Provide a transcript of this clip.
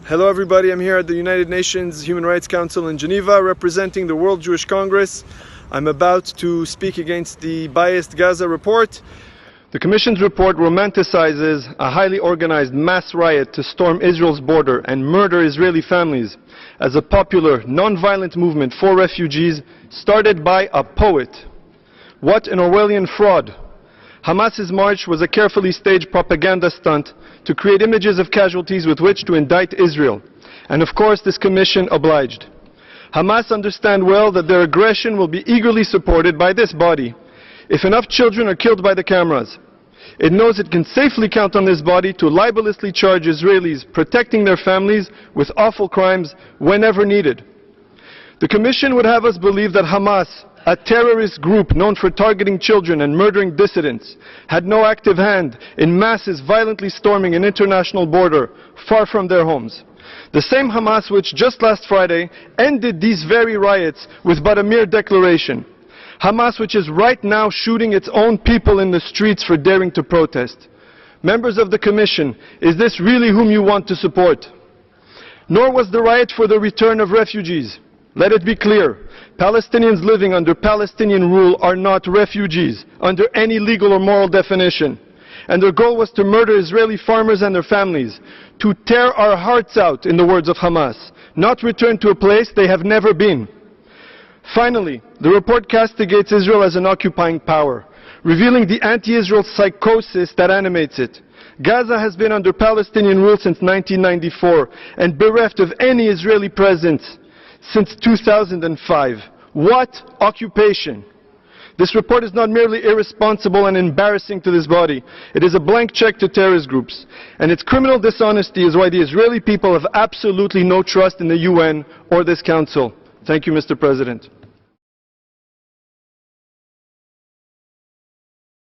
Hello everybody, I'm here at the United Nations Human Rights Council in Geneva representing the World Jewish Congress. I'm about to speak against the biased Gaza report. The Commission's report romanticizes a highly organized mass riot to storm Israel's border and murder Israeli families as a popular, non-violent movement for refugees started by a poet. What an Orwellian fraud! Hamas's march was a carefully staged propaganda stunt to create images of casualties with which to indict Israel. And of course this commission obliged. Hamas understand well that their aggression will be eagerly supported by this body. If enough children are killed by the cameras, it knows it can safely count on this body to libelously charge Israelis protecting their families with awful crimes whenever needed. The Commission would have us believe that Hamas, a terrorist group known for targeting children and murdering dissidents, had no active hand in masses violently storming an international border far from their homes. The same Hamas which just last Friday ended these very riots with but a mere declaration. Hamas which is right now shooting its own people in the streets for daring to protest. Members of the Commission, is this really whom you want to support? Nor was the riot for the return of refugees. Let it be clear, Palestinians living under Palestinian rule are not refugees under any legal or moral definition. And their goal was to murder Israeli farmers and their families, to tear our hearts out, in the words of Hamas, not return to a place they have never been. Finally, the report castigates Israel as an occupying power, revealing the anti-Israel psychosis that animates it. Gaza has been under Palestinian rule since 1994 and bereft of any Israeli presence since 2005. What occupation! This report is not merely irresponsible and embarrassing to this body. It is a blank check to terrorist groups. And its criminal dishonesty is why the Israeli people have absolutely no trust in the UN or this Council. Thank you, Mr. President.